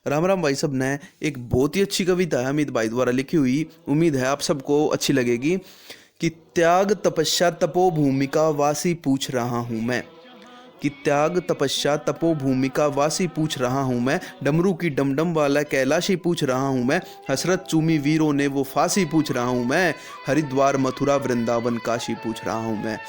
राम राम भाई सब ने एक बहुत ही अच्छी कविता है अमित भाई द्वारा लिखी हुई, उम्मीद है आप सबको अच्छी लगेगी। कि त्याग तपस्या तपो भूमिका वासी पूछ रहा हूँ मैं। कि त्याग तपस्या तपो भूमिका वासी पूछ रहा हूँ मैं। डमरू की डमडम वाला कैलाशी पूछ रहा हूँ मैं। हसरत चूमी वीरों ने वो फांसी पूछ रहा हूँ मैं। हरिद्वार मथुरा वृंदावन काशी पूछ रहा हूँ मैं।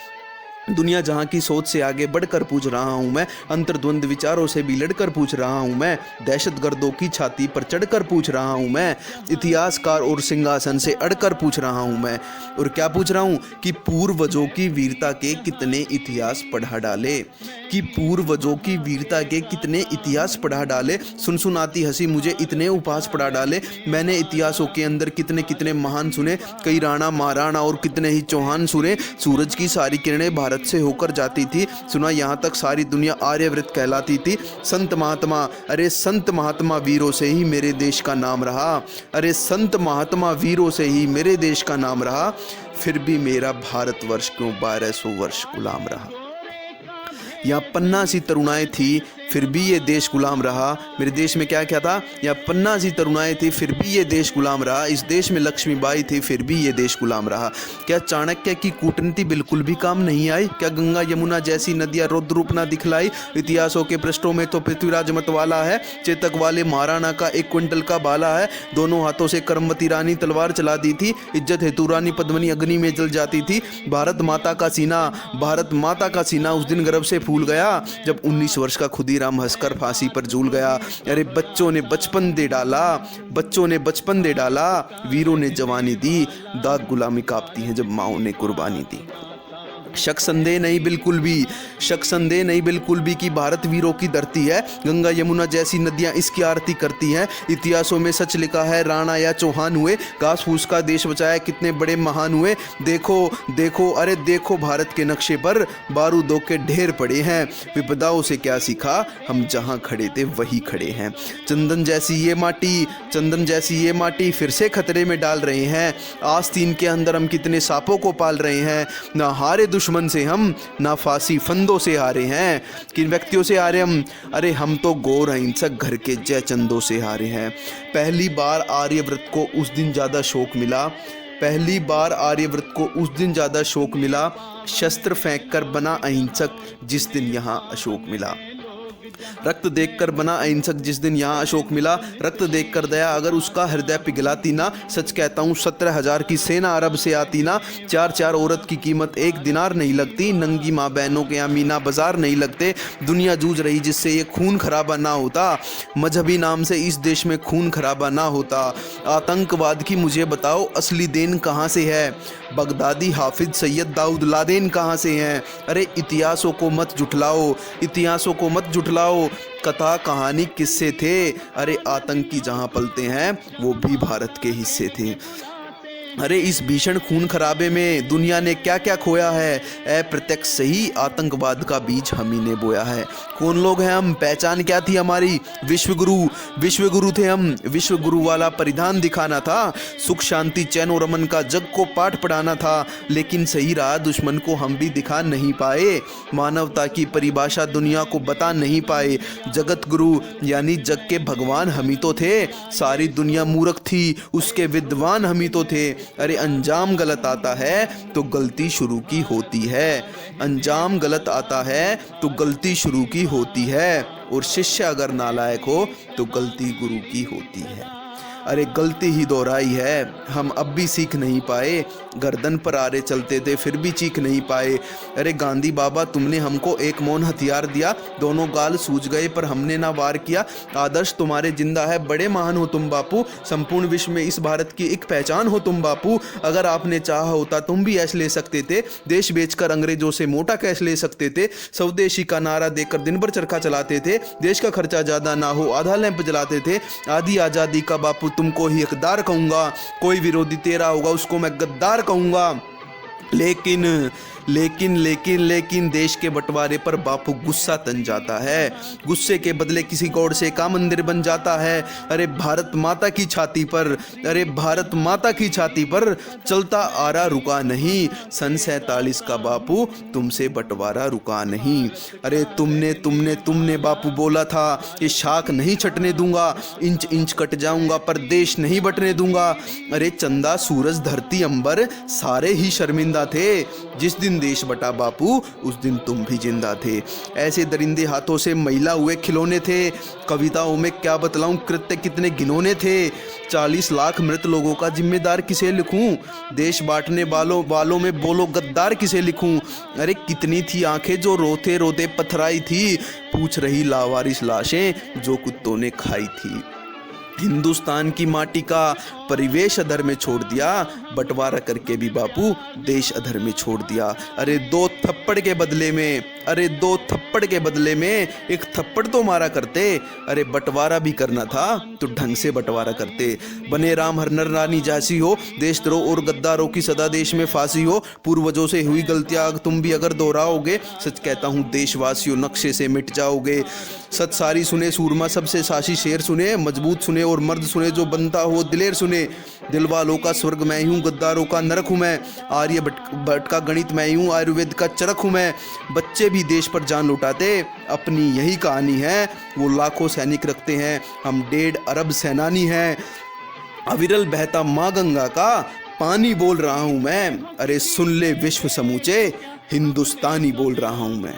दुनिया जहाँ की सोच से आगे बढ़कर पूछ रहा हूँ मैं। अंतर्द्वंद विचारों से भी लड़कर पूछ रहा हूँ मैं। दहशतगर्दों की छाती पर चढ़कर पूछ रहा हूँ मैं। इतिहासकार और सिंहासन से अड़कर पूछ रहा हूँ मैं। और क्या पूछ रहा हूँ कि पूर्वजों की वीरता के कितने इतिहास पढ़ा डाले। कि पूर्वजों की वीरता के कितने इतिहास पढ़ा डाले। सुनसुनाती हंसी मुझे इतने उपहास पढ़ा डाले। मैंने इतिहासों के अंदर कितने कितने महान सुने, कई राणा महाराणा और कितने ही चौहान सुने। सूरज की सारी किरणें भारत से होकर जाती थी। सुना यहाँ तक सारी दुनिया आर्यव्रत कहलाती थी। संत महात्मा, अरे संत महात्मा वीरों से ही मेरे देश का नाम रहा। अरे संत महात्मा वीरों से ही मेरे देश का नाम रहा। फिर भी मेरा भारतवर्ष क्यों 1200 वर्ष गुलाम रहा। यहाँ पन्ना सी तरुणाएं थी फिर भी ये देश गुलाम रहा। मेरे देश में क्या क्या था, यहाँ पन्ना सी तरुणाएं थी फिर भी ये देश गुलाम रहा। इस देश में लक्ष्मीबाई थी फिर भी ये देश गुलाम रहा। क्या चाणक्य की कूटनीति बिल्कुल भी काम नहीं आई। क्या गंगा यमुना जैसी नदियाँ रौद्र रूप ना दिखलाई। इतिहासों के पृष्ठों में तो पृथ्वीराज मतवाला है। चेतक वाले महाराणा का 1 क्विंटल का भाला है। दोनों हाथों से करमवती रानी तलवार चला दी थी। इज्जत हेतु रानी पद्मिनी अग्नि में जल जाती थी। भारत माता का सीना उस दिन गर्भ से फूल गया जब 19 वर्ष का खुदी राम हंसकर फांसी पर झूल गया। अरे बच्चों ने बचपन दे डाला, वीरों ने जवानी दी। दाग गुलामी कांपती हैं जब माओ ने कुर्बानी दी। शक संदेह नहीं बिल्कुल भी कि भारत वीरों की धरती है। गंगा यमुना जैसी नदियां इसकी आरती करती हैं। इतिहासों में सच लिखा है राणा या चौहान हुए। घास फूस का देश बचाया कितने बड़े महान हुए। देखो भारत के नक्शे पर बारूदों के ढेर पड़े हैं। विपदाओं से क्या सीखा, हम जहां खड़े थे वही खड़े हैं। चंदन जैसी ये माटी फिर से खतरे में डाल रहे हैं। आस्तीन के अंदर हम कितने सांपों को पाल रहे हैं। ना हारे दुश्मन से हम, ना फांसी फंदों से हारे हैं। किन व्यक्तियों से हारे हम, अरे हम तो गौर अहिंसक घर के जय चंदों से हारे हैं। पहली बार आर्यव्रत को उस दिन ज़्यादा शौक मिला। शस्त्र फेंक कर बना अहिंसक जिस दिन यहाँ अशोक मिला। रक्त देखकर बना अहिंसक जिस दिन यहाँ अशोक मिला। रक्त देखकर दया अगर उसका हृदय पिघलाती ना। सच कहता हूँ 17,000 की सेना अरब से आती ना। 4 औरत की कीमत 1 दिनार नहीं लगती। नंगी माँ बहनों के यहाँ मीना बाजार नहीं लगते। दुनिया जूझ रही जिससे ये खून खराबा ना होता। मजहबी नाम से इस देश में खून खराबा ना होता। आतंकवाद की मुझे बताओ असली देन कहाँ से है। बगदादी हाफिज सैयद दाऊद लादेन कहाँ से हैं। अरे इतिहासों को मत जुठलाओ। कथा कहानी किससे थे। अरे आतंकी जहाँ पलते हैं वो भी भारत के हिस्से थे। अरे इस भीषण खून खराबे में दुनिया ने क्या क्या खोया है। अप्रत्यक्ष सही आतंकवाद का बीज हम ही ने बोया है। कौन लोग हैं हम, पहचान क्या थी हमारी। विश्वगुरु थे हम। विश्वगुरु वाला परिधान दिखाना था। सुख शांति चैन और अमन का जग को पाठ पढ़ाना था। लेकिन सही राह दुश्मन को हम भी दिखा नहीं पाए। मानवता की परिभाषा दुनिया को बता नहीं पाए। जगत गुरु यानी जग के भगवान हम ही तो थे। सारी दुनिया मूर्ख थी, उसके विद्वान हम ही तो थे। अरे अंजाम गलत आता है तो गलती शुरू की होती है। और शिष्य अगर नालायक हो तो गलती गुरु की होती है। अरे गलती ही दोहराई है, हम अब भी सीख नहीं पाए। गर्दन पर आरे चलते थे फिर भी चीख नहीं पाए। अरे गांधी बाबा तुमने हमको एक मौन हथियार दिया। दोनों गाल सूज गए पर हमने ना वार किया। आदर्श तुम्हारे जिंदा है, बड़े महान हो तुम बापू। संपूर्ण विश्व में इस भारत की एक पहचान हो तुम बापू। अगर आपने चाहा होता तुम भी ऐश ले सकते थे। देश बेचकर अंग्रेजों से मोटा कैश ले सकते थे। स्वदेशी का नारा देकर दिन भर चरखा चलाते थे। देश का खर्चा ज्यादा ना हो आधा लैंप जलाते थे। आधी आजादी का बापू तुमको ही हकदार कहूंगा। कोई विरोधी तेरा होगा उसको मैं गद्दार कहूंगा। लेकिन देश के बंटवारे पर बापू गुस्सा तन जाता है। गुस्से के बदले किसी गौड़ से का मंदिर बन जाता है। अरे भारत माता की छाती पर, अरे भारत माता की छाती पर चलता आ रहा रुका नहीं। सन 47 का बापू तुमसे बंटवारा रुका नहीं। अरे तुमने बापू बोला था ये शाख नहीं छटने दूंगा, इंच इंच कट जाऊंगा पर देश नहीं बटने दूंगा। अरे चंदा सूरज धरती अंबर सारे ही शर्मिंदा थे। जिस दिन देश बटा बापू उस दिन तुम भी जिंदा थे। ऐसे दरिंदे हाथों से मैला हुए खिलौने थे। कविताओं में क्या बतलाऊं कृत्य कितने घिनौने थे। 40 लाख मृत लोगों का जिम्मेदार किसे लिखूं। देश बांटने वालों में बोलो गद्दार किसे लिखूं। अरे कितनी थी आंखें जो रोते रोते पथराई थी। पूछ रही लावारिस लाशें जो कुत्तों ने खाई थी। हिंदुस्तान की माटी का परिवेश अधर में छोड़ दिया। बंटवारा करके भी बापू देश अधर में छोड़ दिया। अरे दो थप्पड़ के बदले में एक थप्पड़ तो मारा करते। अरे बंटवारा भी करना था तो ढंग से बंटवारा करते। बने राम हर नर रानी जासी हो, देशद्रोह और गद्दारों की सदा देश में फांसी हो। पूर्वजों से हुई गलतियां तुम भी अगर दोहराओगे, सच कहता हूँ देशवासियों नक्शे से मिट जाओगे। सत सारी सुने सूरमा सबसे साशी शेर सुने, मजबूत सुने और मर्द सुने जो बनता हो दिलेर सुने। दिल वालों का स्वर्ग मैं हूँ, गद्दारों का नरक हूँ मैं। आर्य भट्ट का गणित मैं हूँ, आयुर्वेद का चरक हूँ मैं। बच्चे भी देश पर जान लुटाते, अपनी यही कहानी है। वो लाखों सैनिक रखते हैं, हम 1.5 अरब सेनानी हैं। अविरल बहता माँ गंगा का पानी बोल रहा हूँ मैं। अरे सुन ले विश्व समूचे, हिंदुस्तानी बोल रहा हूँ मैं।